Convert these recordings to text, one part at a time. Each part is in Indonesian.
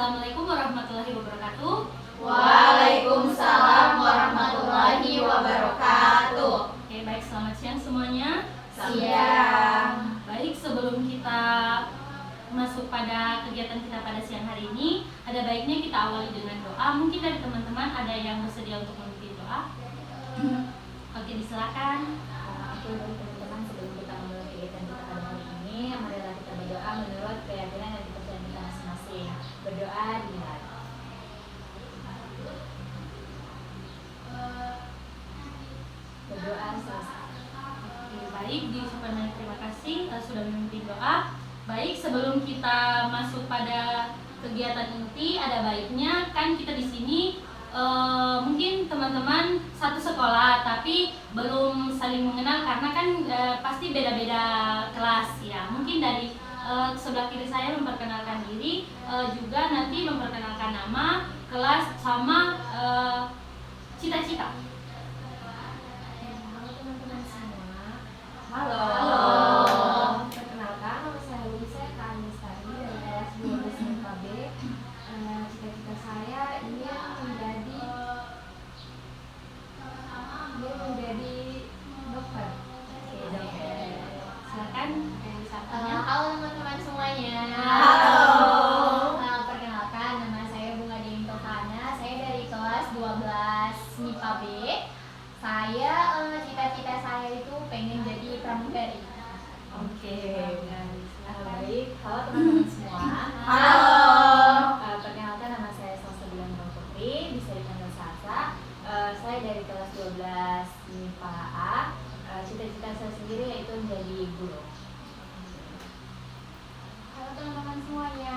Assalamualaikum warahmatullahi wabarakatuh. Waalaikumsalam warahmatullahi wabarakatuh. Oke, baik, selamat siang semuanya. Siang. Baik, sebelum kita masuk pada kegiatan kita pada siang hari ini, ada baiknya kita awali dengan doa. Mungkin dari teman-teman ada yang bersedia untuk memimpin doa? Oke, disilakan. Oke, baik teman-teman, sebelum kita memulai kegiatan kita pada hari ini, marilah kita berdoa menurut keyakinan dan kepercayaan kita masing-masing. Berdoa dimulai. Berdoa selesai. Oke, baik, diucapkan banyak terima kasih sudah memimpin doa. Baik, sebelum kita masuk pada kegiatan inti, ada baiknya kan kita di sini mungkin teman-teman satu sekolah tapi belum saling mengenal karena kan pasti beda-beda kelas ya. Mungkin dari sebelah kiri saya memperkenalkan diri, juga nanti memperkenalkan nama, kelas, sama cita-cita. Halo teman-teman semua. Halo. Perkenalkan, nama saya Lisa Kaanistari dari kelas 12 MIPA B. Cita-cita saya ingin menjadi dokter. Oke, dokter. Silakan disapanya. Halo teman-teman semuanya. Perkenalkan, nama saya Bunga Dewi Tokana. Saya dari kelas 12 MIPA B. Saya cita-cita saya itu pengen jadi pramugari. Oke, Baik, halo teman-teman semua. Perkenalkan, nama saya Salsa Bilang Putri, bisa dipanggil Salsa. Saya dari kelas 12 MIPA A. Cita-cita saya sendiri yaitu menjadi guru. Halo teman-teman semuanya.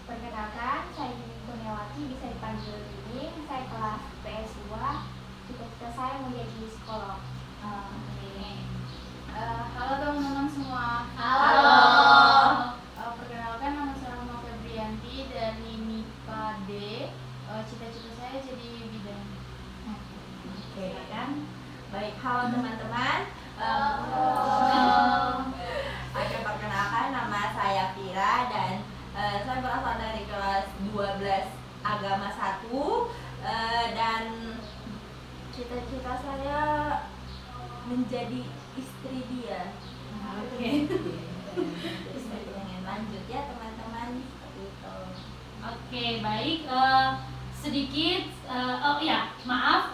Perkenalkan, saya Yuni Kurniawati, bisa dipanggil Yuni. Saya kelas PS2. Cita-cita saya menjadi psikolog. Halo teman-teman semua. Perkenalkan, nama saya Rahma Febrianti dari MIPA D. Cita-cita saya jadi bidan. Oke, silakan. Baik, halo teman-teman. Oke, perkenalkan, nama saya Vira dan saya berasal dari kelas 12 Agama 1 dan cita-cita saya menjadi istri dia. Oke. Terus pengen lanjut ya teman-teman, seperti itu. Oke, baik. Sedikit, maaf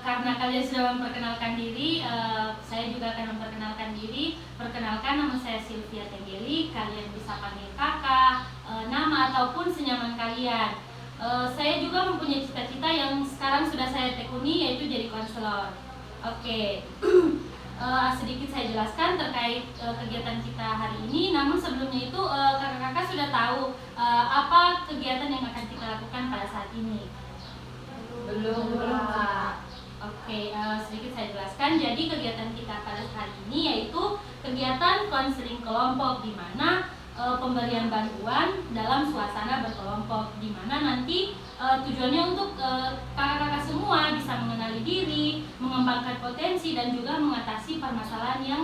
karena kalian sudah memperkenalkan diri, saya juga akan memperkenalkan diri. Perkenalkan, nama saya Sylvia Tenggeli. Kalian bisa panggil kakak, nama ataupun senyaman kalian. Saya juga mempunyai cita-cita yang sekarang sudah saya tekuni, yaitu jadi konselor. Oke. Sedikit saya jelaskan terkait kegiatan kita hari ini. Namun sebelumnya itu kakak-kakak sudah tahu apa kegiatan yang akan kita lakukan pada saat ini? Belum. Oke, sedikit saya jelaskan. Jadi kegiatan kita pada hari ini yaitu kegiatan konseling kelompok, di mana pemberian bantuan dalam suasana berkelompok, di mana nanti tujuannya untuk kakak-kakak semua bisa mengenali diri, mengembangkan potensi, dan juga mengatasi permasalahan yang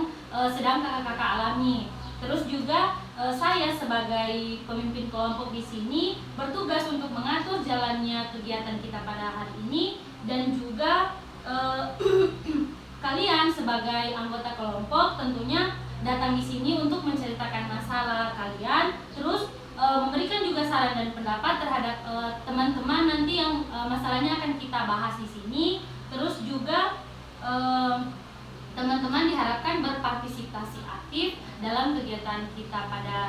sedang kakak-kakak alami. Terus juga saya sebagai pemimpin kelompok di sini bertugas untuk mengatur jalannya kegiatan kita pada hari ini, dan juga kalian sebagai anggota kelompok tentunya datang di sini untuk menceritakan masalah kalian, terus memberikan juga saran dan pendapat terhadap teman-teman nanti yang masalahnya akan kita bahas di sini. Terus juga teman-teman diharapkan berpartisipasi aktif dalam kegiatan kita pada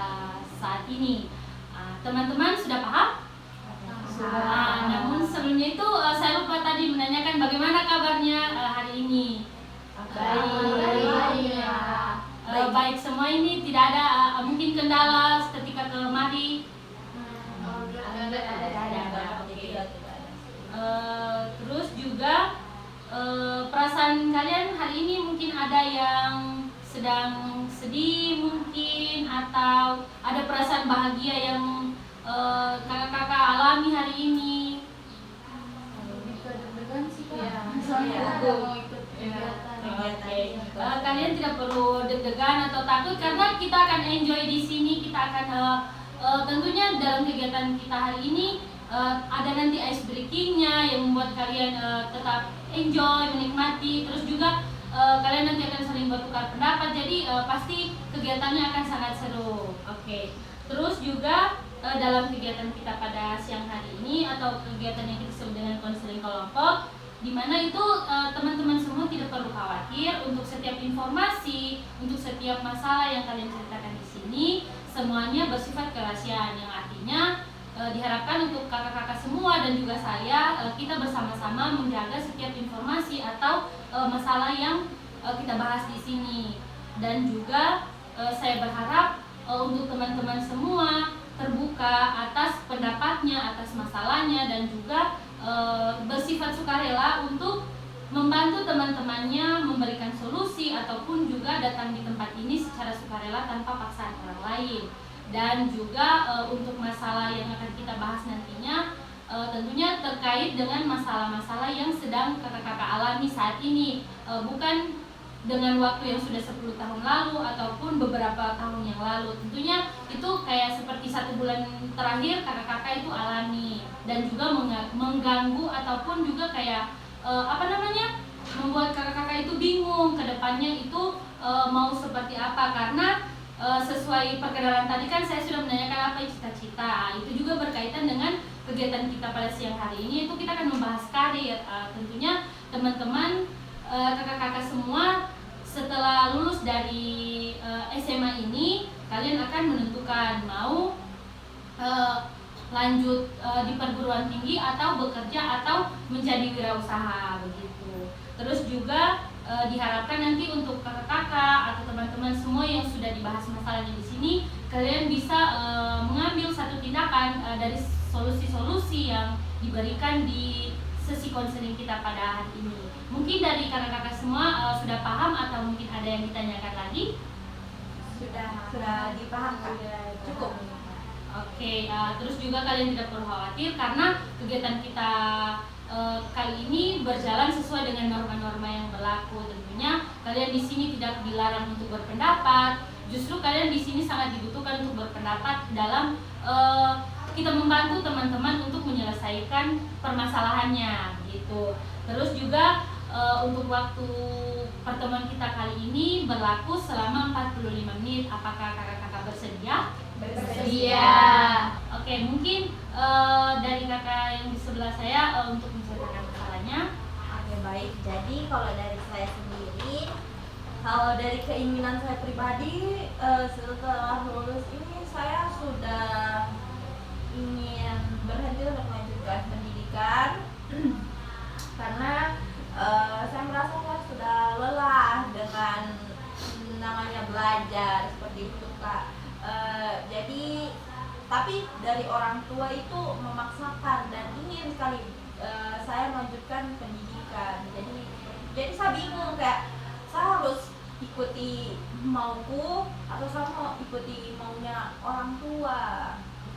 saat ini. Teman-teman sudah paham? Namun sebelumnya itu saya lupa tadi menanyakan bagaimana kabarnya hari ini. Baik semua ini, tidak ada mungkin kendala ketika kemari. Terus juga perasaan kalian hari ini mungkin ada yang sedang sedih mungkin, atau ada perasaan bahagia yang kakak-kakak alami hari ini. Deg-degan sih Kak. Iya. Soalnya Iya. ada mau ikut kegiatan. Kalian tidak perlu deg-degan atau takut karena kita akan enjoy di sini. Kita akan tentunya dalam kegiatan kita hari ini ada nanti ice breakingnya yang membuat kalian tetap enjoy, menikmati, terus juga kalian nanti akan saling bertukar pendapat, jadi pasti kegiatannya akan sangat seru. Oke. Terus juga dalam kegiatan kita pada siang hari ini atau kegiatan yang kita sebut dengan konseling kelompok, di mana itu teman-teman semua tidak perlu khawatir untuk setiap informasi, untuk setiap masalah yang kalian ceritakan di sini, semuanya bersifat kerahasiaan, yang artinya diharapkan untuk kakak-kakak semua dan juga saya, kita bersama-sama menjaga setiap informasi atau masalah yang kita bahas di sini. Dan juga saya berharap untuk teman-teman semua terbuka atas pendapatnya, atas masalahnya, dan juga bersifat sukarela untuk membantu teman-temannya memberikan solusi ataupun juga datang di tempat ini secara sukarela tanpa paksaan orang lain. Dan juga untuk masalah yang akan kita bahas nantinya tentunya terkait dengan masalah-masalah yang sedang kakak-kakak alami saat ini, bukan dengan waktu yang sudah 10 tahun lalu ataupun beberapa tahun yang lalu. Tentunya itu kayak seperti 1 bulan terakhir kakak-kakak itu alami, dan juga mengganggu ataupun juga kayak membuat kakak-kakak itu bingung ke depannya itu mau seperti apa, karena sesuai perkenalan tadi kan saya sudah menanyakan apa cita-cita. Itu juga berkaitan dengan kegiatan kita pada siang hari ini, itu kita akan membahas karir. Tentunya teman-teman kakak-kakak semua setelah lulus dari SMA ini, kalian akan menentukan mau lanjut di perguruan tinggi atau bekerja atau menjadi wirausaha begitu. Terus juga diharapkan nanti untuk kakak-kakak atau teman-teman semua yang sudah dibahas masalahnya di sini, kalian bisa mengambil satu tindakan dari solusi-solusi yang diberikan di sesi konseling kita pada hari ini. Mungkin dari kakak-kakak semua sudah paham atau mungkin ada yang ditanyakan lagi? Sudah dipaham, Kak. Cukup. Oke, terus juga kalian tidak perlu khawatir karena kegiatan kita kali ini berjalan sesuai dengan norma-norma yang berlaku. Tentunya kalian di sini tidak dilarang untuk berpendapat, justru kalian di sini sangat dibutuhkan untuk berpendapat dalam kita membantu teman-teman untuk menyelesaikan permasalahannya gitu. Terus juga untuk waktu pertemuan kita kali ini berlaku selama 45 menit. Apakah kakak-kakak bersedia? Bersedia. Oke, mungkin dari kakak yang di sebelah saya untuk menceritakan masalahnya. Oke, baik. Jadi kalau dari saya sendiri, kalau dari keinginan saya pribadi, setelah lulus ini saya sudah ingin berhenti untuk melanjutkan pendidikan karena saya merasa saya sudah lelah dengan namanya belajar seperti itu, Kak. Jadi tapi dari orang tua itu memaksakan dan ingin sekali saya melanjutkan pendidikan. Jadi saya bingung, kayak saya harus ikuti mauku atau saya mau ikuti maunya orang tua.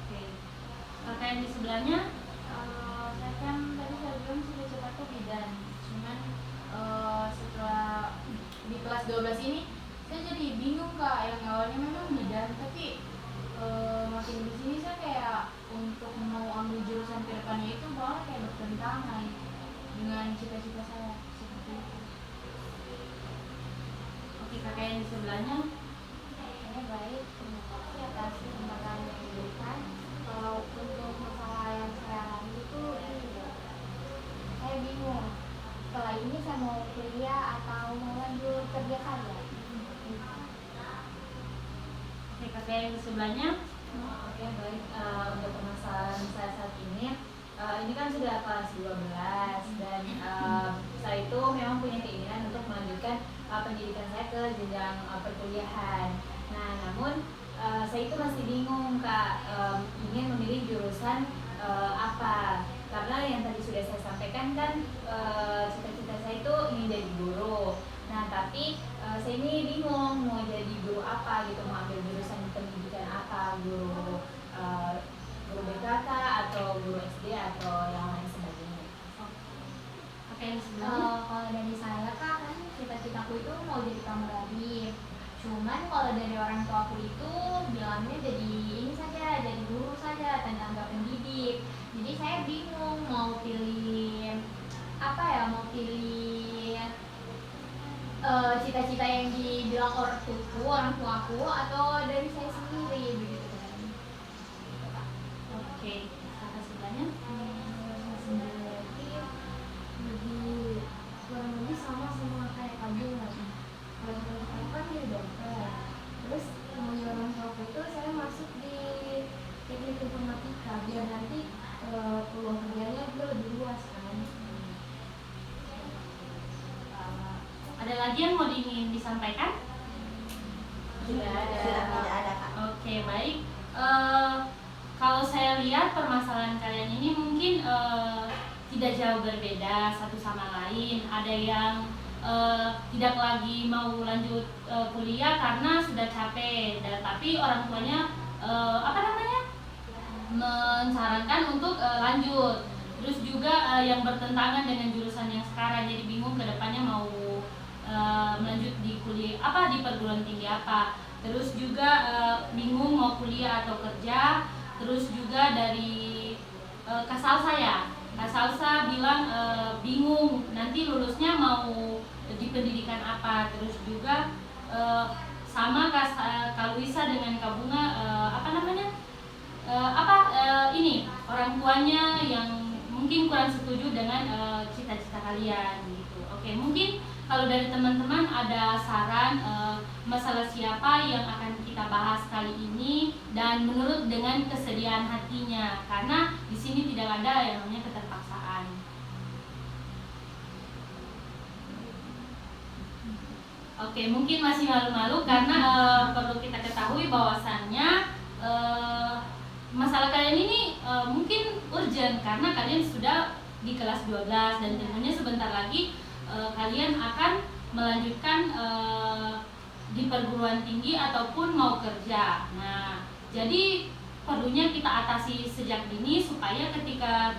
Oke. Kakak yang di sebelahnya? Saya kan tadi saya bilang cita-citaku bidan, cuman setelah di kelas 12 ini saya jadi bingung, Kak. Yang awalnya memang bidan, tapi makin di sini saya kayak untuk mau ambil jurusan ke depannya itu malah kayak bertentangan dengan cita-cita saya seperti itu. Oke, kakak yang di sebelahnya? Saya baik, terima kasih atas kesempatan yang diberikan. Kalau untuk masalah yang saya alami itu saya bingung. Setelah ini saya mau kuliah atau mau lanjut kerja saja. Oke, kakak yang di sebelahnya? Oke, baik. Untuk permasalahan saya saat ini kan sudah kelas 12 dan saya itu memang punya keinginan untuk melanjutkan pendidikan saya ke jenjang perkuliahan. Nah, namun saya itu masih bingung, Kak, ingin memilih jurusan apa, karena yang tadi sudah saya sampaikan kan cita-cita saya itu ingin jadi guru. Nah, tapi saya ini bingung mau jadi guru apa gitu, mau ambil jurusan pendidikan apa, guru BKK atau guru SD atau yang lain sebagainya. Kakak yang di sebelahnya? Kalau dari saya Kak, kan cita-citaku itu mau jadi pramugari. Cuman kalau dari orang tuaku itu bilangnya jadi ini saja, jadi orang tua aku atau dari saya sendiri begitu kan. Oke, kakak sebelahnya. Saya sendiri lebih kurang lebih sama kayak kamu lagi. Kalau teman saya kan dia dokter, terus temannya orang tua aku itu saya masuk di teknik informatika biar nanti peluang kerjanya juga lebih luas kan. Ada lagi yang mau ingin disampaikan? Sudah ada. Sudah tidak ada Kak. Oke, baik. Kalau saya lihat permasalahan kalian ini mungkin tidak jauh berbeda satu sama lain. Ada yang tidak lagi mau lanjut kuliah karena sudah capek, tapi orang tuanya mensarankan untuk lanjut. Terus juga yang bertentangan dengan jurusan yang sekarang, jadi bingung ke depannya mau melanjut di kuliah di perguruan tinggi apa. Terus juga bingung mau kuliah atau kerja. Terus juga dari Kasalsa bilang bingung nanti lulusnya mau di pendidikan apa. Terus juga sama Kak Luisa dengan Kak Bunga ini orang tuanya yang mungkin kurang setuju dengan cita-cita kalian gitu. Oke, mungkin kalau dari teman-teman ada saran masalah siapa yang akan kita bahas kali ini dan menurut dengan kesediaan hatinya, karena di sini tidak ada yang namanya keterpaksaan. Oke, mungkin masih malu-malu karena perlu kita ketahui bahwasannya masalah kalian ini mungkin urgent karena kalian sudah di kelas 12 dan tentunya sebentar lagi kalian akan melanjutkan di perguruan tinggi ataupun mau kerja. Nah, jadi perlunya kita atasi sejak dini supaya ketika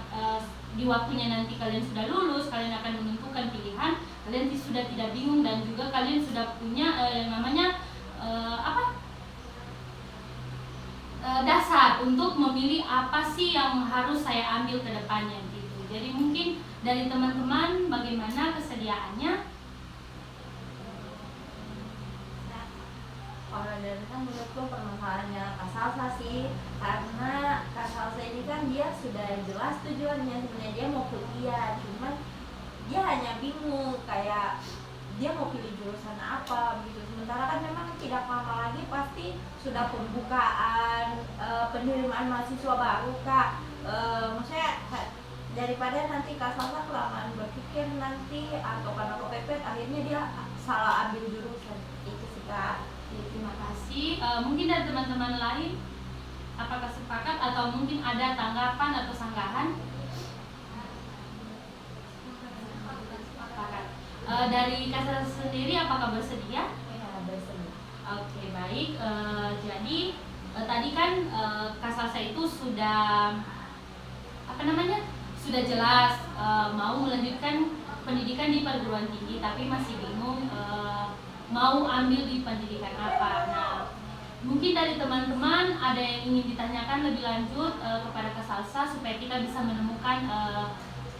di waktunya nanti kalian sudah lulus, kalian akan menentukan pilihan, kalian sudah tidak bingung dan juga kalian sudah punya yang namanya dasar untuk memilih apa sih yang harus saya ambil ke depannya gitu. Jadi mungkin dari teman-teman bagaimana kesediaannya? Kalau dari kan menurutku permasalahannya Kak Salsa sih, karena Kak Salsa ini kan dia sudah jelas tujuannya, sebenarnya dia mau kuliah, cuman dia hanya bingung kayak dia mau pilih jurusan apa begitu. Sementara kan memang tidak lama lagi pasti sudah pembukaan penerimaan mahasiswa baru Kak. Maksudnya daripada nanti Kak Salsa kelamaan berpikir nanti atau karena kepepet akhirnya dia salah ambil jurusan. Itu sih Kak. Terima kasih. Mungkin dari teman-teman lain, apakah sepakat atau mungkin ada tanggapan atau sanggahan? Sepakat. Dari Kak sendiri, apakah bersedia? Ya, bersedia. Oke, baik. Jadi tadi kan Kak Salsa itu sudah sudah jelas mau melanjutkan pendidikan di perguruan tinggi, tapi masih bingung mau ambil di pendidikan apa. Nah, mungkin dari teman-teman ada yang ingin ditanyakan lebih lanjut kepada Kak Salsa supaya kita bisa menemukan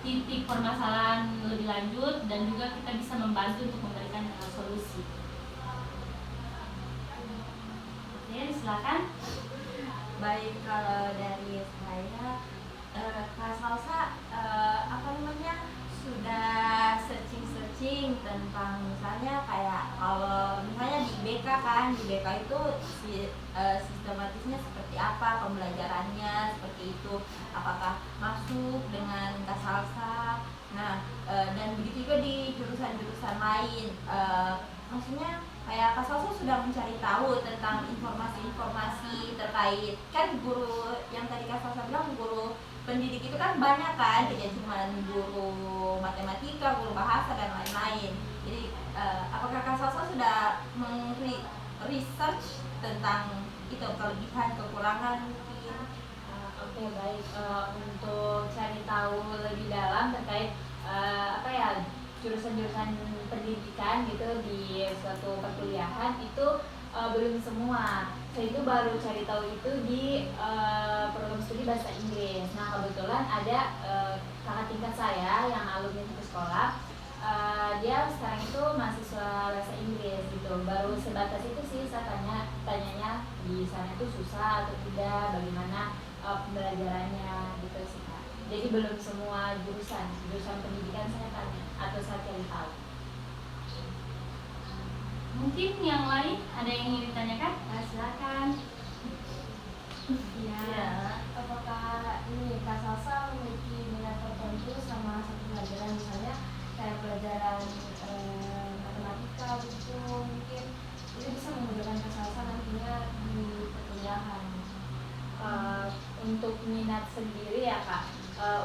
titik permasalahan lebih lanjut dan juga kita bisa membantu untuk memberikan solusi. Oke, silakan. Baik, kalau dari saya Kak Salsa sudah searching tentang misalnya kayak kalau misalnya di BK kan, di BK itu sistematisnya seperti apa, pembelajarannya seperti itu, apakah masuk dengan Kak Salsa. Nah, dan begitu juga di jurusan-jurusan lain, maksudnya kayak Kak Salsa sudah mencari tahu tentang informasi-informasi terkait, kan guru yang tadi Kak Salsa bilang guru pendidik itu kan banyak kan, tidak cuma guru matematika, guru bahasa dan lain-lain. Jadi apakah Kak Salsa sudah research tentang itu kelebihan kekurangan mungkin? Oke, baik. Untuk cari tahu lebih dalam terkait jurusan-jurusan pendidikan gitu di suatu perkuliahan itu belum semua. Saya itu baru cari tahu itu di program studi bahasa Inggris. Nah, kebetulan ada kakak tingkat saya yang alumni satu sekolah dia sekarang itu mahasiswa bahasa Inggris gitu. Baru sebatas itu sih saya tanyanya di sana itu susah atau tidak, bagaimana pembelajarannya gitu sih Kak. Jadi belum semua jurusan pendidikan saya tanya atau saya cari tahu. Mungkin yang lain ada yang ingin ditanyakan? Silakan. Ya. Apakah ini Kak Salsa memiliki minat tertentu sama satu pelajaran, misalnya kayak pelajaran matematika gitu, mungkin itu bisa memudahkan Kak Salsa nantinya di perkuliahan. Untuk minat sendiri ya Kak,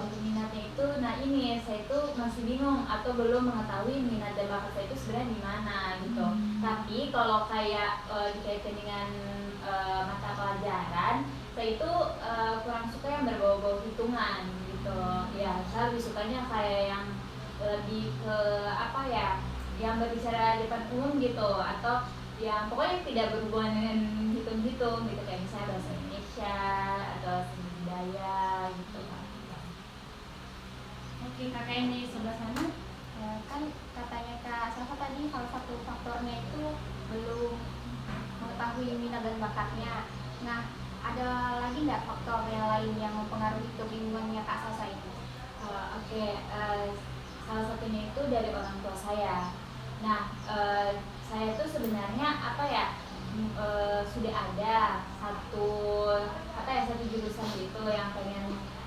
untuk minatnya itu, nah ini saya itu masih bingung atau belum mengetahui minat dan bakat saya itu sebenarnya di mana gitu. Tapi kalau kayak dikaitkan dengan mata pelajaran, saya itu kurang suka yang berbau-bau hitungan gitu. Ya saya lebih sukanya kayak yang lebih ke apa ya, yang berbicara di depan umum gitu, atau yang pokoknya tidak berhubungan dengan hitung-hitung gitu, kayak misalnya bahasa Indonesia atau seni budaya gitu. Oke, kakak yang di sebelah sana. Ya, kan katanya Kak Salsa tadi salah satu faktornya itu belum mengetahui minat dan bakatnya. Nah, ada lagi nggak faktor yang lain yang mempengaruhi kebingungannya Kak Salsa itu? Oke, salah satunya itu dari orang tua saya. Nah, saya tuh sebenarnya apa ya, sudah ada satu jurusan gitu yang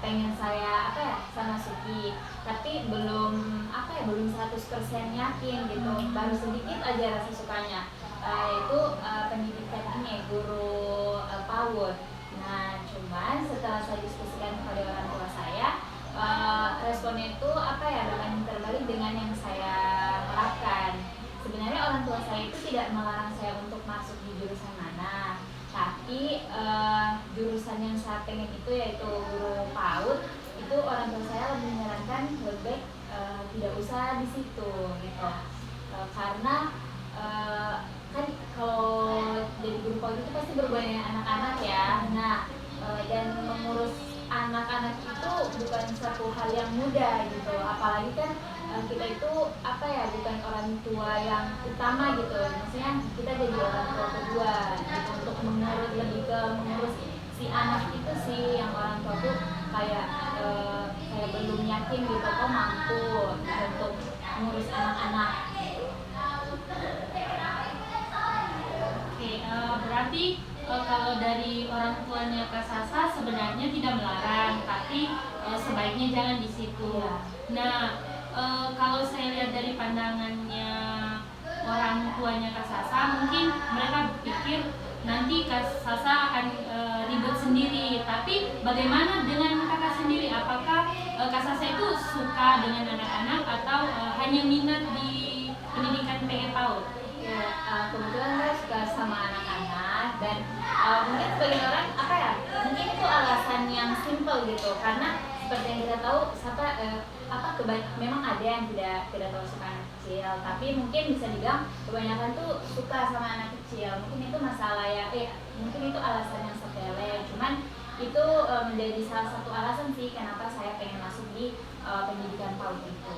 pengen saya apa ya, saya masuki, tapi belum 100% yakin gitu, baru sedikit aja rasa sukanya, yaitu pendidikan ini, guru PAUD. Nah, cuman setelah saya diskusikan kepada orang tua saya, responnya itu apa ya, berbanding terbalik dengan yang saya harapkan. Sebenarnya orang tua saya itu tidak melarang saya untuk masuk di jurusan mana, tapi jurusan yang saya pengen itu yaitu guru PAUD, itu orang tua saya lebih menyarankan lebih baik tidak usah di situ gitu. Karena kan kalau jadi guru PAUD itu pasti berhubungan dengan anak-anak ya. Nah, dan mengurus anak-anak itu bukan satu hal yang mudah gitu, apalagi kan kita itu apa ya, bukan orang tua yang utama gitu, maksudnya kita jadi orang tua kedua gitu, untuk mengurus si anak itu sih yang orang tua tuh kayak belum yakin gitu kok mampu gitu, untuk mengurus anak-anak. Oke, berarti kalau dari orang tuanya Kak Salsa sebenarnya tidak melarang, tapi sebaiknya jangan di situ. Iya. Nah, kalau saya lihat dari pandangannya orang tuanya Kak Salsa, mungkin mereka berpikir nanti Kak Salsa akan ribet sendiri. Tapi bagaimana dengan kakak sendiri? Apakah Kak Salsa itu suka dengan anak-anak atau hanya minat di pendidikan PG PAUD? Ya, kebetulan saya suka sama anak-anak, dan mungkin sebagian orang apa ya, mungkin itu alasan yang simple gitu, karena seperti yang kita tahu memang ada yang tidak tahu suka anak kecil, tapi mungkin bisa dibilang kebanyakan tuh suka sama anak kecil. Mungkin itu masalah ya, mungkin itu alasan yang sepele, cuman itu menjadi salah satu alasan sih kenapa saya pengen masuk di pendidikan PAUD itu.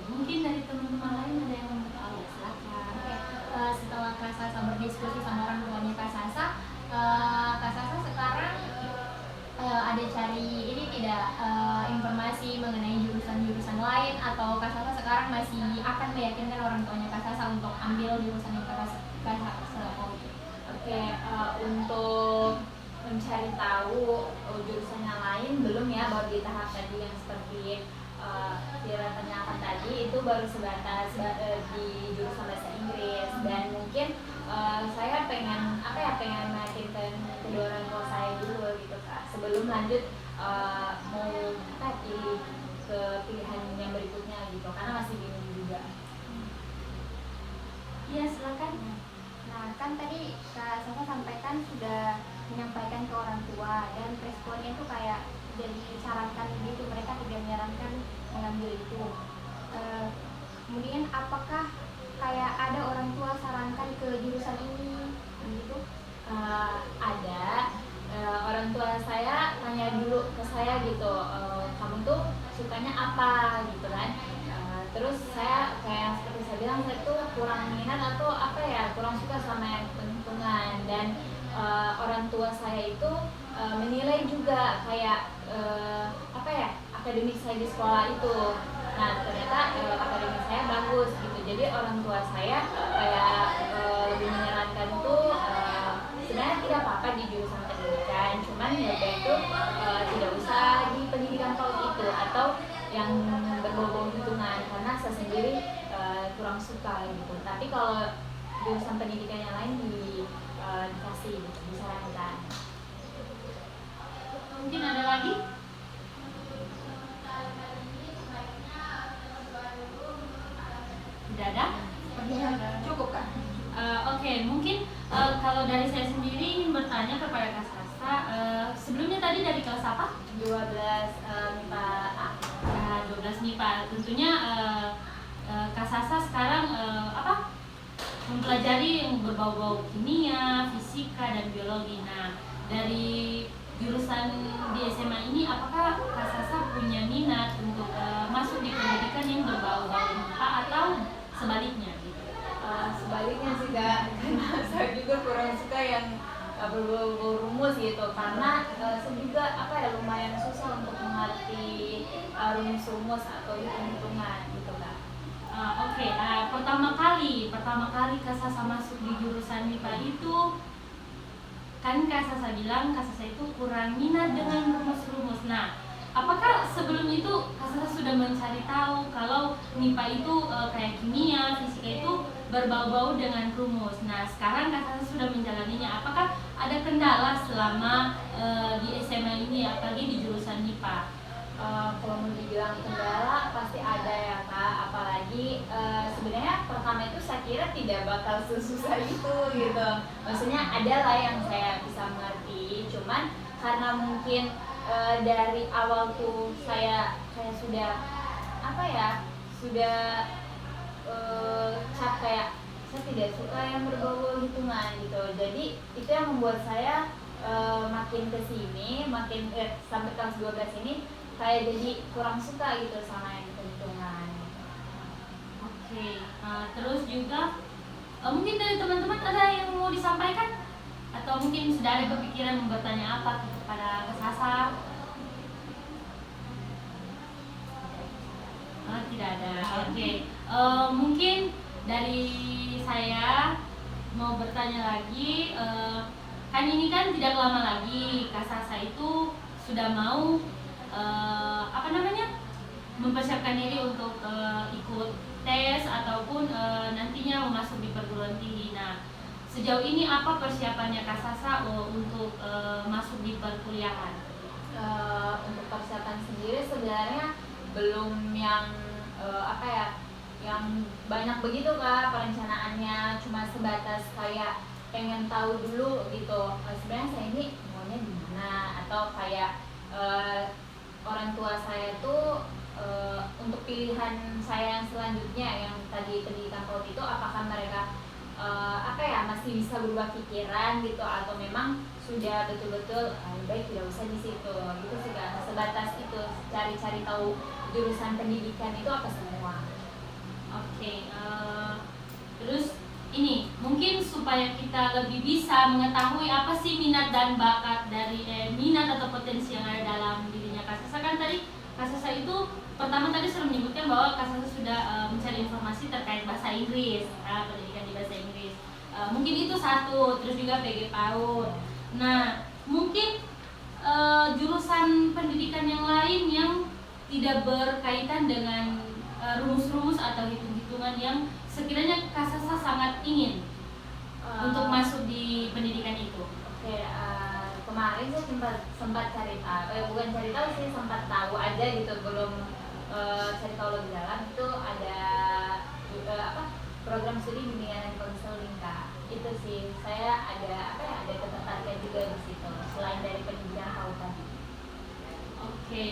Mungkin dari teman-teman lain ada yang mau tahu, silakan. Setelah Kak Salsa berdiskusi sama orang tuanya Kak Salsa sekarang ada cari ini tidak informasi mengenai jurusan-jurusan lain, atau Kak Salsa sekarang masih akan meyakinkan orang tuanya Kak Salsa untuk ambil jurusan yang Kak Salsa mau? Oke, untuk mencari tahu jurusan yang lain belum ya, baru di tahap tadi yang seperti Tira tanyakan tadi, itu baru sebatas di jurusan bahasa Inggris, dan mungkin saya pengen meyakinkan kedua orang tua saya dulu gitu Kak, sebelum lanjut mau pilih ke pilihan yang berikutnya gitu, karena masih bingung juga. Iya, silakan. Nah, kan tadi Kak Salsa sampaikan sudah menyampaikan ke orang tua, dan responnya itu kayak jadi disarankan gitu, mereka tidak menyarankan mengambil itu. Kemudian apakah kayak ada orang tua sarankan ke jurusan ini gitu? Ada, orang tua saya tanya dulu ke saya gitu, kamu tuh sukanya apa gitu kan. terus saya kayak seperti saya bilang, saya tuh kurang minat atau apa ya, kurang suka sama yang hitung-hitungan. Dan orang tua saya itu menilai juga kayak apa ya, akademik saya di sekolah itu. Nah ternyata akademik saya bagus gitu, jadi orang tua saya kayak lebih menyarankan tuh sebenarnya tidak apa-apa di jurusan pendidikan, cuman ya itu tidak usah di pendidikan PAUD itu atau yang berbau-bau hitungan, karena saya sendiri kurang suka gitu. Tapi kalau jurusan pendidikan yang lain dikasih gitu, disarankan. Mungkin ada lagi? Tidak ada? Cukup kan? Oke, mungkin kalau dari saya sendiri ingin bertanya kepada Kak Sasa, sebelumnya tadi dari kelas apa? 12 MIPA A. 12 MIPA. Tentunya Kak Sasa sekarang mempelajari yang berbau-bau kimia, fisika, dan biologi. Nah, dari jurusan di SMA ini, apakah Kak Sasa punya minat untuk masuk di pendidikan yang berbau-bau MIPA atau sebaliknya gitu? Sebaliknya sih Kak, karena saya juga kurang suka yang berbau-bau rumus gitu, karena saya juga lumayan susah untuk mengerti rumus-rumus atau hitung-hitungan gitu Kak. Oke. Pertama kali Kak Sasa masuk di jurusan MIPA itu, kan Kak Sasa bilang Kak Sasa itu kurang minat dengan rumus-rumus. Nah, apakah sebelum itu Kak Sasa sudah mencari tahu kalau MIPA itu kayak kimia, fisika itu berbau-bau dengan rumus? Nah, sekarang Kak Sasa sudah menjalaninya. Apakah ada kendala selama di SMA ini, apalagi di jurusan MIPA? Kalau mau dibilang kendala pasti ada ya Kak, apalagi sebenarnya pertama itu saya kira tidak bakal sesusah itu gitu. Maksudnya ada lah yang saya bisa mengerti, cuman karena mungkin dari awal tuh saya sudah cap kayak saya tidak suka yang berbau hitungan gitu. Jadi itu yang membuat saya makin kesini, sampai kelas 12 ini kayak jadi kurang suka gitu sama yang hitung-hitungan. Oke. Terus juga mungkin dari teman-teman ada yang mau disampaikan? Atau mungkin sudah ada kepikiran bertanya apa kepada Kak Sasa? Tidak ada. Oke. Mungkin dari saya mau bertanya lagi. Kan ini kan tidak lama lagi Kak Sasa itu sudah mau mempersiapkan diri untuk ikut tes ataupun nantinya masuk di perguruan tinggi. Nah, sejauh ini apa persiapannya Kak Sasa untuk masuk di perkuliahan? Untuk persiapan sendiri sebenarnya belum yang yang banyak begitu Kak perencanaannya, cuma sebatas kayak pengen tahu dulu gitu. Sebenarnya saya ini maunya di mana, atau kayak orang tua saya tuh untuk pilihan saya yang selanjutnya yang tadi pendidikan PAUD itu, apakah mereka masih bisa berubah pikiran gitu, atau memang sudah betul-betul lebih baik tidak usah di situ gitu sih Kak. Sebatas itu cari-cari tahu jurusan pendidikan itu apa semua. Oke. Terus ini mungkin supaya kita lebih bisa mengetahui apa sih minat dan bakat dari minat atau potensi yang ada dalam dirinya Kak Sasa. Kan tadi Kak Sasa itu pertama tadi sudah menyebutkan bahwa Kak Sasa sudah mencari informasi terkait bahasa Inggris, pendidikan di bahasa Inggris. Mungkin itu satu, terus juga PG PAUD. Nah, mungkin jurusan pendidikan yang lain yang tidak berkaitan dengan rumus-rumus atau hitung-hitungan yang sekiranya Kak Sasa sangat ingin untuk masuk di pendidikan itu. Oke, kemarin saya sempat cari tahu, bukan cari tahu sih, sempat tahu aja gitu, belum cari tahu lebih dalam. Itu ada program studi bimbingan dan konseling Kak. Itu sih saya ada ketertarikan juga di situ selain dari pendidikan PAUD tadi. Oke,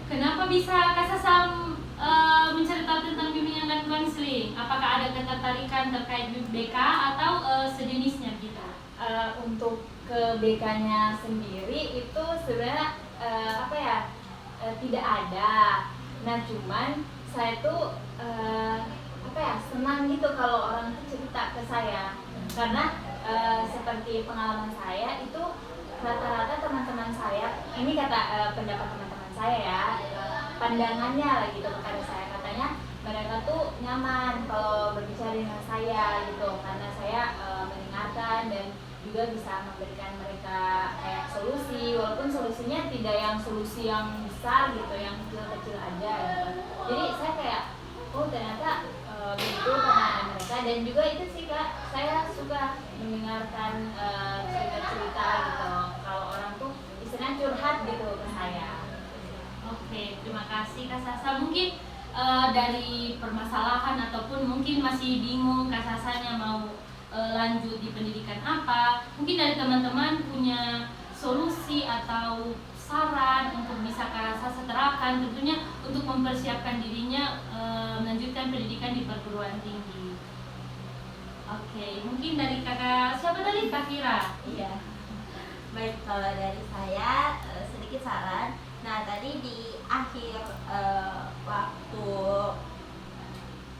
kenapa bisa Kak Sasa mencari tahu tentang bimbingan dan konseling? Apakah ada ketertarikan terkait BK atau sejenisnya gitu? Untuk ke BK-nya sendiri itu sebenarnya tidak ada. Nah, cuman saya tuh apa ya, senang gitu kalau orang tuh cerita ke saya, karena seperti pengalaman saya itu rata-rata teman-teman saya, ini kata pendapat teman-teman saya ya, pandangannya lah gitu kepada saya, katanya mereka tuh nyaman kalau berbicara dengan saya gitu, karena saya mendengarkan dan juga bisa memberikan mereka kayak solusi, walaupun solusinya tidak yang solusi yang besar gitu, yang kecil-kecil aja gitu. Jadi saya kayak oh ternyata begitu pandangan mereka, dan juga itu sih Kak, saya suka mendengarkan cerita-cerita gitu kalau orang tuh istilahnya curhat gitu ke saya. Oke, terima kasih Kak Sasa. Mungkin dari permasalahan ataupun mungkin masih bingung Kak Sasanya mau lanjut di pendidikan apa, mungkin dari teman-teman punya solusi atau saran untuk bisa Kak Sasa terapkan, tentunya untuk mempersiapkan dirinya melanjutkan pendidikan di perguruan tinggi. Oke, mungkin dari kakak siapa tadi, Kak Fira? Iya. Baik, kalau dari saya sedikit saran. Nah, tadi di akhir waktu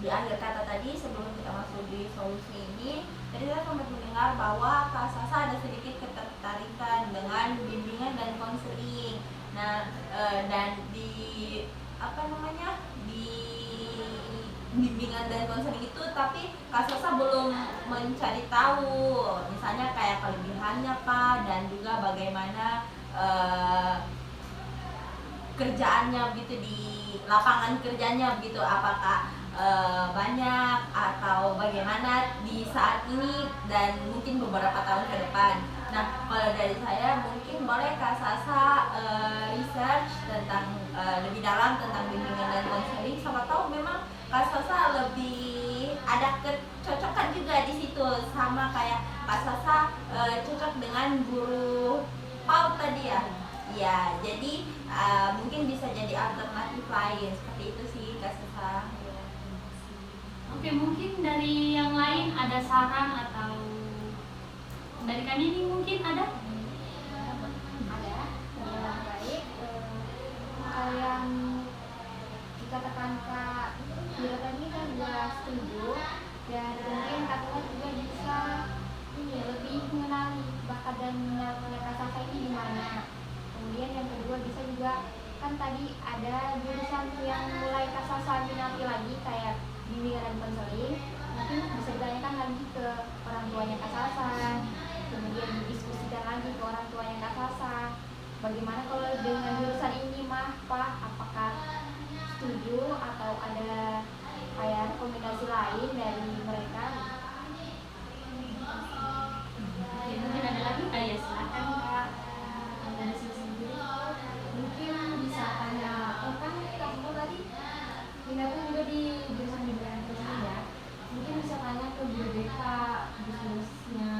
di akhir kata tadi sebelum kita masuk di solusi ini, tadi saya sempat mendengar bahwa Kak Sasa ada sedikit ketertarikan dengan bimbingan dan konseling. Nah, dan di apa namanya, di bimbingan dan konseling itu, tapi Kak Sasa belum mencari tahu, misalnya kayak kelebihannya Pak, dan juga bagaimana kerjaannya gitu, di lapangan kerjanya begitu, apakah banyak atau bagaimana di saat ini dan mungkin beberapa tahun ke depan. Nah, kalau dari saya mungkin boleh Kak Sasa research tentang lebih dalam tentang bimbingan dan konseling. Siapa tahu memang Kak Sasa lebih ada kecocokan juga di situ, sama kayak Kak Sasa cocok dengan guru PAUD tadi ya. Ya, jadi mungkin bisa jadi alternatif lain, seperti itu sih Kak Sasa. Oke, mungkin dari yang lain ada saran atau dari kami ini mungkin ada? Ada yang baik, yang dikatakan Kak Fira tadi kan juga setuju, dan mungkin Kak Fira juga bisa ini lebih mengenali bakat dan minatnya Kak Sasa ini di mana. Kemudian yang kedua bisa juga, kan tadi ada jurusan yang mulai Kak Sasa minati lagi kayak bimbingan dan konseling, mungkin bisa ditanyakan lagi ke orang tuanya Kak Sasa, kemudian didiskusikan lagi ke orang tuanya Kak Sasa, bagaimana kalau dengan jurusan ini mah Pak, apakah setuju atau ada kayak rekomendasi lain dari mereka. Oke, mungkin ada lagi? Ya silakan Kak. Dari sendiri. Mungkin bisa tanya, kan kamu tadi minatnya juga di jurusan bimbingan konseling ya, mungkin bisa tanya ke guru BK bisnisnya,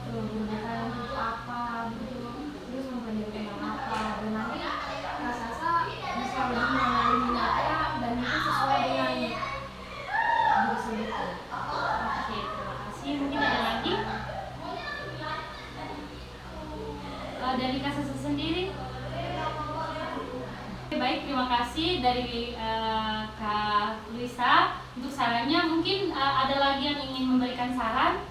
guru BK yang itu apa gitu, terus mempelajari tentang apa, dan nanti Kak Sasa bisa lebih mengenali minatnya dan itu sesuai dengan jurusan itu. Oke, terima kasih. Mungkin ada lagi? Dari Kak Sasa sendiri? Baik, terima kasih dari Kak Lisa untuk sarannya. Mungkin ada lagi yang ingin memberikan saran?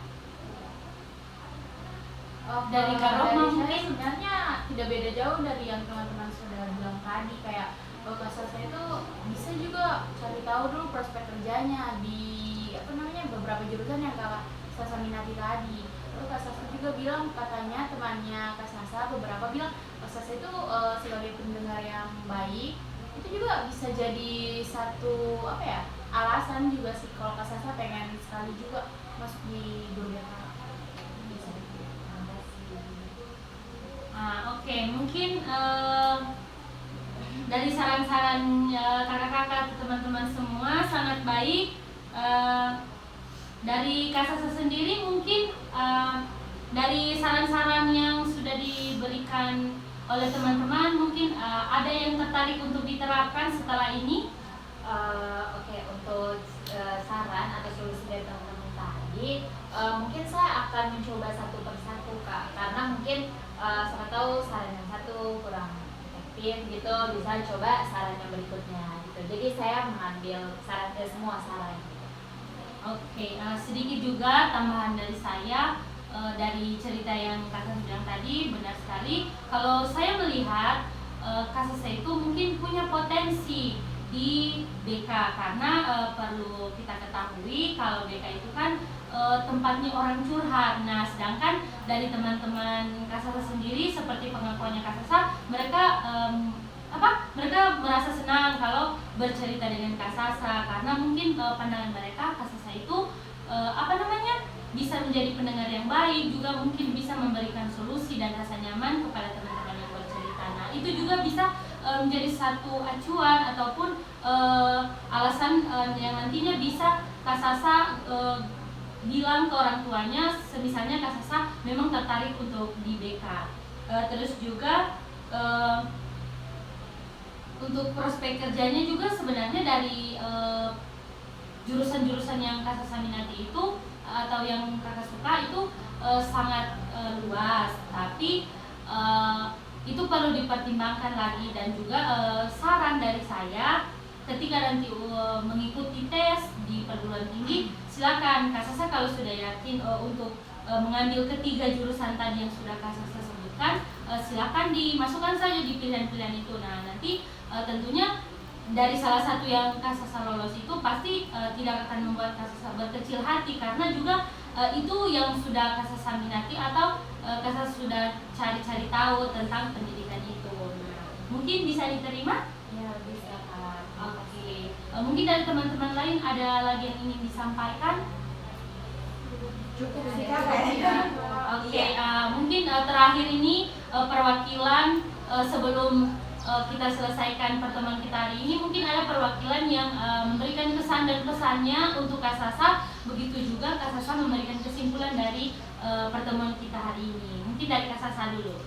Dari Kak Rohma Dari saya mungkin? sebenarnya tidak beda jauh dari yang teman-teman sudah bilang tadi, kayak Kak Sasa itu bisa juga cari tahu dulu prospek kerjanya di beberapa jurusan yang Kak Sasa minati tadi. Lalu Kak Sasa juga bilang, katanya temannya Kak Sasa beberapa bilang Kak Sasa itu sebagai pendengar yang baik, itu juga bisa jadi satu alasan juga sih kalau Kak Sasa pengen sekali juga masuk di guru BK. Oke, mungkin dari saran-saran kakak-kakak teman-teman semua sangat baik. Dari Kak Sasa sendiri mungkin dari saran-saran yang sudah diberikan oleh teman-teman, mungkin ada yang tertarik untuk diterapkan setelah ini? Oke, untuk saran atau solusi dari teman-teman tadi, mungkin saya akan mencoba satu persatu Kak, karena mungkin siapa tahu saran yang satu kurang efektif gitu, bisa coba saran yang berikutnya gitu. gitu. Jadi saya mengambil saran dari semua saran. Oke, sedikit juga tambahan dari saya dari cerita yang kakak bilang tadi, benar sekali. Kalau saya melihat kasus saya itu mungkin punya potensi di BK karena perlu kita ketahui kalau BK itu kan tempatnya orang curhat. Nah, sedangkan dari teman-teman Kasasa sendiri seperti pengakuannya Kasasa, mereka mereka merasa senang kalau bercerita dengan Kasasa karena mungkin pandangan mereka Kasasa itu bisa menjadi pendengar yang baik, juga mungkin bisa memberikan solusi dan rasa nyaman kepada teman-teman yang bercerita. Nah, itu juga bisa menjadi satu acuan ataupun alasan yang nantinya bisa Kasasa bilang ke orang tuanya, semisalnya Kasasa memang tertarik untuk di BK. Terus juga untuk prospek kerjanya juga sebenarnya dari jurusan-jurusan yang Kasasa minati itu atau yang kakak suka itu sangat luas, tapi itu perlu dipertimbangkan lagi. Dan juga saran dari saya, ketika nanti mengikuti tes di perguruan tinggi, silakan Kasasa kalau sudah yakin untuk mengambil ketiga jurusan tadi yang sudah Kasasa sebutkan, silakan dimasukkan saja di pilihan-pilihan itu. Nah, nanti tentunya dari salah satu yang Kasasa lolos itu pasti tidak akan membuat Kasasa berkecil hati, karena juga itu yang sudah Kasasa minati atau Kasasa sudah cari-cari tahu tentang pendidikan itu. Nah, mungkin bisa diterima? Ya, bisa Kak. Oke. Mungkin dari teman-teman lain ada lagi yang ingin disampaikan? Cukup sih Kak kayaknya. Oke, mungkin terakhir ini perwakilan sebelum kita selesaikan pertemuan kita hari ini, mungkin ada perwakilan yang memberikan kesan dan pesannya untuk Kasasa, begitu juga Kasasa memberikan kesimpulan dari pertemuan kita hari ini. Mungkin dari Kasasa dulu.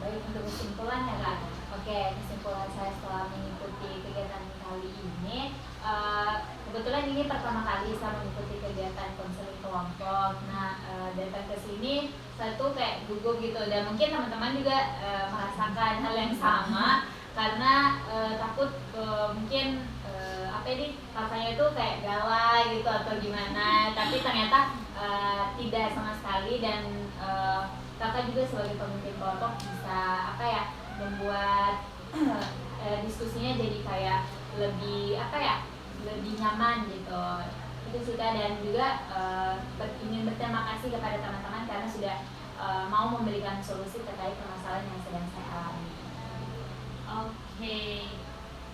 Baik, untuk kesimpulan ya Kak. Oke, kesimpulan saya setelah mengikuti kegiatan kali ini, kebetulan ini pertama kali saya mengikuti kegiatan konseling kelompok. Nah, datang ke sini saya tuh kayak gugup gitu, dan mungkin teman-teman juga merasakan hal yang sama karena takut mungkin kakaknya itu kayak galak gitu atau gimana, tapi ternyata tidak sama sekali. Dan kakak juga sebagai pemimpin kelompok bisa membuat diskusinya jadi kayak lebih lebih nyaman gitu. Itu sih Kak. Dan juga ingin berterima kasih kepada teman-teman karena sudah mau memberikan solusi terkait permasalahan yang sedang saya alami. Oke,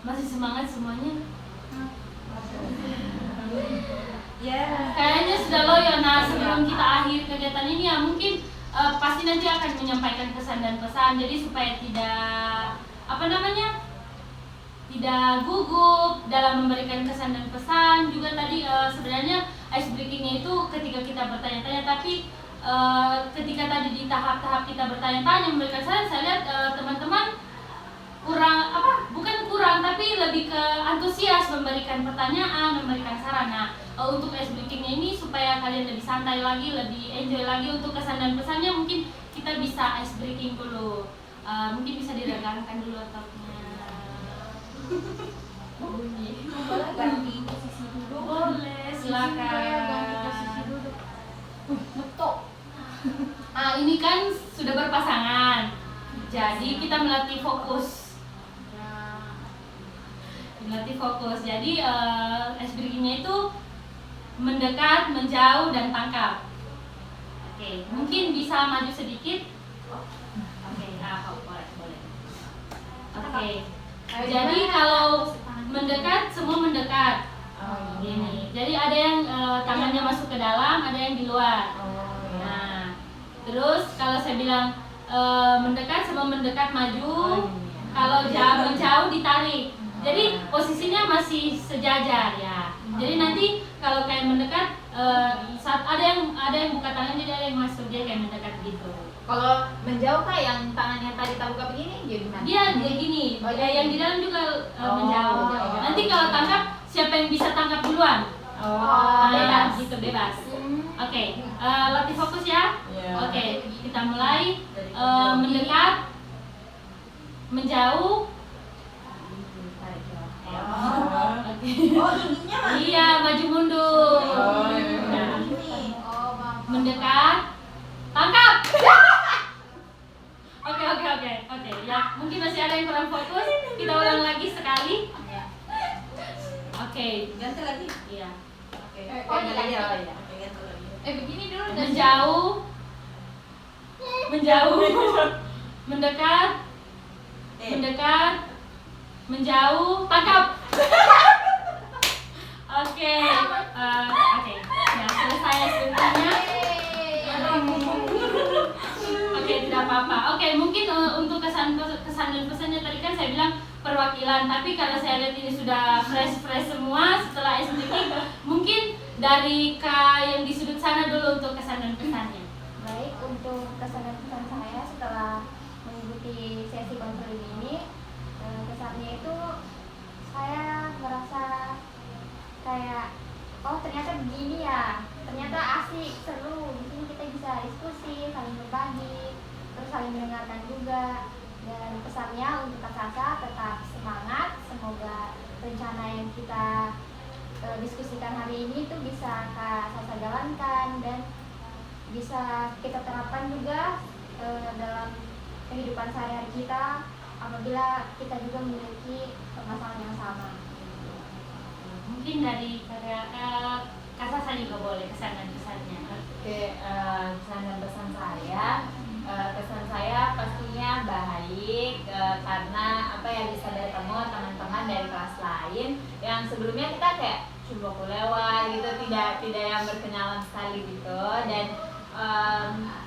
masih semangat semuanya? Ya. Kayaknya sudah loyo. Nah, sebelum kita akhir kegiatan ini ya mungkin pasti nanti akan menyampaikan pesan dan pesan. Jadi supaya tidak tidak gugup dalam memberikan kesan dan pesan. Juga tadi sebenarnya ice breakingnya itu ketika kita bertanya-tanya, tapi ketika tadi di tahap-tahap kita bertanya-tanya memberikan saran, saya lihat teman-teman bukan kurang tapi lebih ke antusias memberikan pertanyaan, memberikan saran. Nah, untuk ice breakingnya ini supaya kalian lebih santai lagi, lebih enjoy lagi untuk kesan dan pesannya, mungkin kita bisa ice breaking dulu. Mungkin bisa diregangkan dulu otaknya. Boleh ganti posisi dulu? Boleh, silakan. Betul. Ini kan sudah berpasangan, jadi kita melatih fokus. Jadi ice breakingnya itu mendekat, menjauh, dan tangkap. Oke, mungkin bisa maju sedikit. Oke, boleh. Oke. Jadi kalau mendekat, semua mendekat. Gini. Jadi ada yang tangannya masuk ke dalam, ada yang di luar. Nah, terus kalau saya bilang mendekat, semua mendekat maju. Kalau menjauh ditarik. Jadi posisinya masih sejajar ya. Jadi nanti kalau kayak mendekat, saat ada yang buka tangan, jadi ada yang masuk, dia kayak mendekat gitu. Kalau menjauh Kak, yang tangannya tadi tak buka begini, jadi gimana? Dia gini, yang di dalam juga menjauh. Nanti kalau tangkap, siapa yang bisa tangkap duluan? Bebas. Gitu, bebas. Oke, latih fokus ya. Oke, kita mulai. Mendekat, menjauh, Oke. Oh, ininya mah. Iya, maju mundur. Oh, iya. Nah, Ini. Oh, maaf. mendekat, tangkap. Oke. Ya, mungkin masih ada yang kurang fokus. Kita ulang lagi sekali. Oke. Ganti lagi. Iya. Oke. Oh, iya. Oke, ganti lagi. Begini dulu udah Menjauh, mendekat, mendekat, menjauh, tangkap. Oke. Ya, selesai sebenarnya. Oke, tidak apa-apa. Oke, mungkin untuk kesan dan pesannya tadi kan saya bilang perwakilan, tapi karena saya lihat ini sudah fresh semua setelah SMTK, mungkin dari Kak yang di sudut sana dulu untuk kesan dan pesannya. Baik, untuk kesan dan pesan saya setelah mengikuti sesi konseling ini, kesannya itu saya merasa kayak, oh ternyata begini ya, ternyata asik, seru. Di sini kita bisa diskusi, saling berbagi, terus saling mendengarkan juga. Dan pesannya untuk Kak Sasa tetap semangat, semoga rencana yang kita diskusikan hari ini itu bisa Kak Sasa jalankan dan bisa kita terapkan juga dalam kehidupan sehari-hari kita apabila kita juga memiliki permasalahan yang sama. Mungkin dari Kak Sasa juga boleh kesan dan pesannya. Oke, kesan dan pesan saya, kesan saya pastinya baik, karena apa ya, bisa bertemu teman-teman dari kelas lain yang sebelumnya kita kayak cuma lewat gitu, tidak yang berkenalan sekali gitu. Dan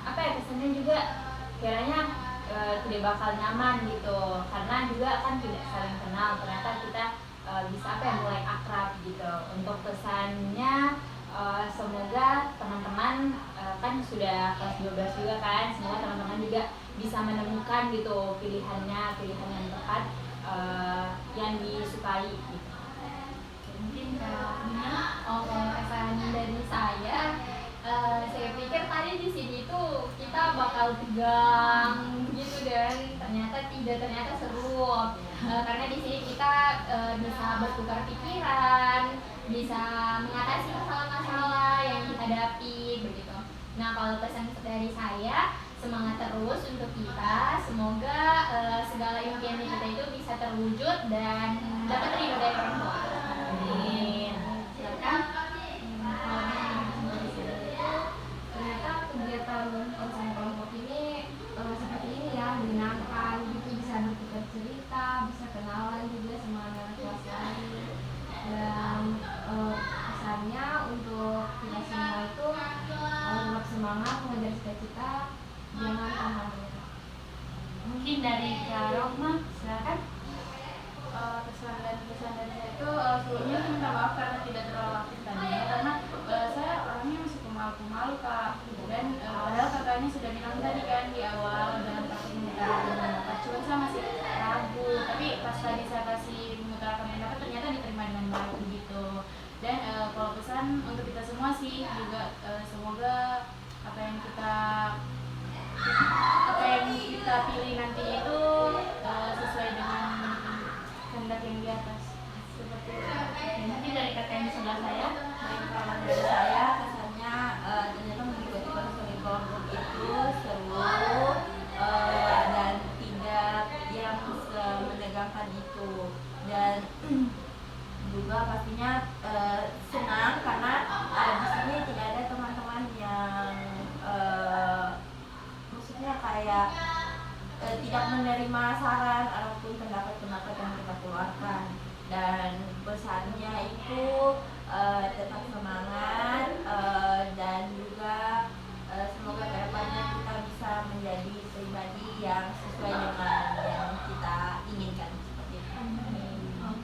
apa ya, kesannya juga kiranya tidak bakal nyaman gitu, karena juga kan tidak saling kenal, ternyata kita bisa apa ya, mulai akrab gitu. Untuk pesannya, semoga teman-teman kan sudah kelas 12 juga kan, semoga teman-teman juga bisa menemukan gitu pilihan yang tepat, yang disukai gitu. Mungkin Kak Mina. Oh, kalau kesan dari saya pikir tadi di sini tuh kita bakal tegang gitu, dan ternyata seru. Karena di sini kita bisa bertukar pikiran, bisa mengatasi masalah-masalah yang kita hadapi begitu. Nah, kalau pesan dari saya, semangat terus untuk kita. Semoga segala impian kita itu bisa terwujud dan dapat ridho dari orang tua. Amin. Silakan. Ternyata kegiatan konseling kelompok ini seperti ini ya, menyenangkan gitu, bisa bertukar cerita, bisa kenalan juga sama anak kelas lain. Dan pesannya untuk kita semua itu tetap semangat mengejar cita-cita, jangan pantang menyerah. Mungkin dari Kak Rohma, silakan. Kesan dan pesan dari saya itu sebelumnya minta maaf karena tidak terlalu aktif tadinya, karena saya orangnya masih pemalu-pemalu Kak. Dan padahal kakaknya sudah bilang tadi kan di awal dalam praktik mengutarakan pendapat, cuma saya masih ragu. Tapi pas tadi saya kasih mengutarakan pendapat, ternyata diterima dengan baik begitu. Dan kalau pesan untuk kita semua sih juga, semoga apa yang kita pilih nanti itu sesuai dengan kehendak yang di atas, seperti itu. Mungkin dari kakak yang di sebelah saya. Baik, kalau dari saya kesannya ternyata mengikuti konseling kelompok itu seru, dan tidak yang menegangkan itu. Dan juga pastinya senang karena di sini tidak ada teman-teman yang maksudnya kayak tidak menerima saran ataupun pendapat-pendapat yang kita keluarkan. Dan pesannya itu tetap semangat, dan juga semoga kedepannya kita bisa menjadi pribadi yang sesuai dengan yang kita inginkan, seperti itu.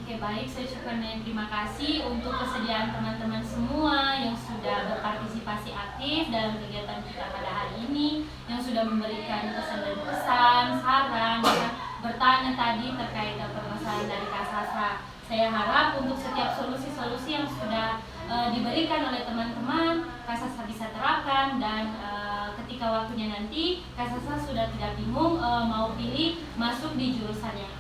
Oke, baik, saya ucapkan banyak terima kasih untuk kesediaan teman-teman semua yang sudah berpartisipasi aktif dalam kegiatan kita pada hari ini, yang sudah memberikan pesan dan pesan, saran, dan bertanya tadi terkait permasalahan dari Kak Sasa. Saya harap untuk setiap solusi-solusi yang sudah diberikan oleh teman-teman, Kak Sasa bisa terapkan, dan ketika waktunya nanti Kak Sasa sudah tidak bingung mau pilih masuk di jurusan yang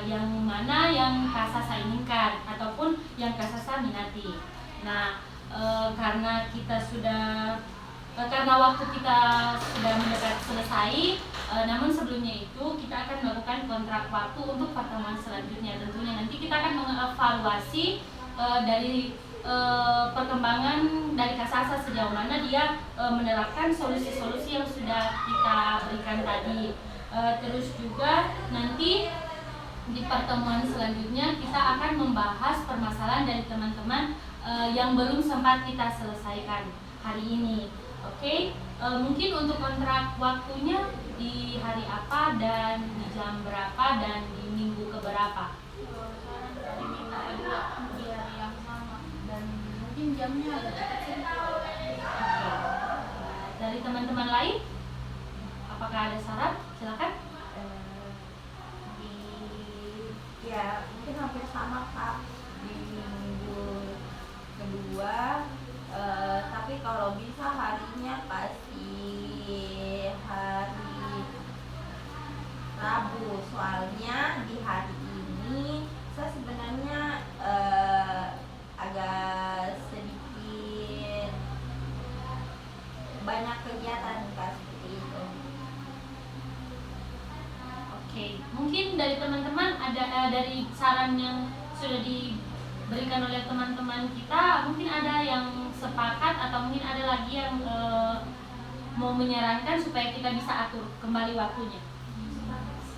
yang mana yang Kak Sasa inginkan ataupun yang Kak Sasa minati. Nah, karena waktu kita sudah mendekat selesai, namun sebelumnya itu kita akan melakukan kontrak waktu untuk pertemuan selanjutnya. Tentunya nanti kita akan mengevaluasi dari perkembangan dari Kak Sasa sejauh mana dia menerapkan solusi-solusi yang sudah kita berikan tadi. Terus juga nanti di pertemuan selanjutnya kita akan membahas permasalahan dari teman-teman yang belum sempat kita selesaikan hari ini. Oke, mungkin untuk kontrak waktunya di hari apa dan di jam berapa dan di minggu keberapa? Saran dari minggu kedua di hari yang sama dan mungkin jamnya agak cepat sih. Oke. Dari teman-teman lain, apakah ada saran? Silakan. Ya mungkin hampir sama Kak di minggu kedua, tapi kalau bisa harinya pasti hari Rabu, soalnya di hari ini saya sebenarnya agak sedikit banyak kegiatan Kak, seperti itu. Oke, mungkin dari teman-teman ada dari saran yang sudah diberikan oleh teman-teman kita, mungkin ada yang sepakat atau mungkin ada lagi yang mau menyarankan supaya kita bisa atur kembali waktunya.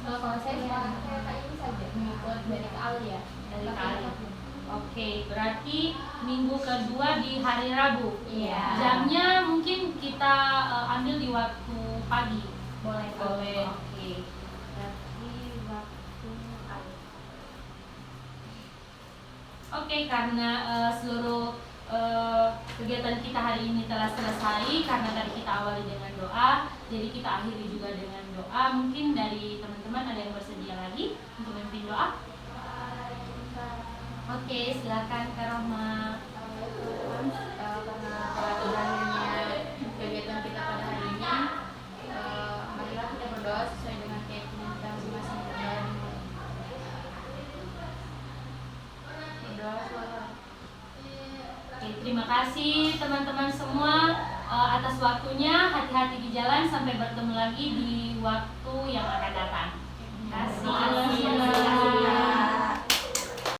Kalau saya kayak ini saja mengikut dari Kak Ali ya. Dari Kak Ali. Oke, berarti minggu kedua di hari Rabu. Iya. Jamnya mungkin kita ambil di waktu pagi. Boleh. Oke. Berarti waktu Oke, karena seluruh kegiatan kita hari ini telah selesai, karena tadi kita awali dengan doa, jadi kita akhiri juga dengan doa. Mungkin dari teman-teman ada yang bersedia lagi untuk memimpin doa? Oke, silakan Kak Rohma. Karena telah berakhirnya kegiatan kita pada hari ini, marilah kita berdoa sesuai dengan keyakinan kita masing-masing dan berdoa selalu. Oke, terima kasih teman-teman semua atas waktunya. Hati-hati di jalan, sampai bertemu lagi di waktu yang akan datang. Terima kasih.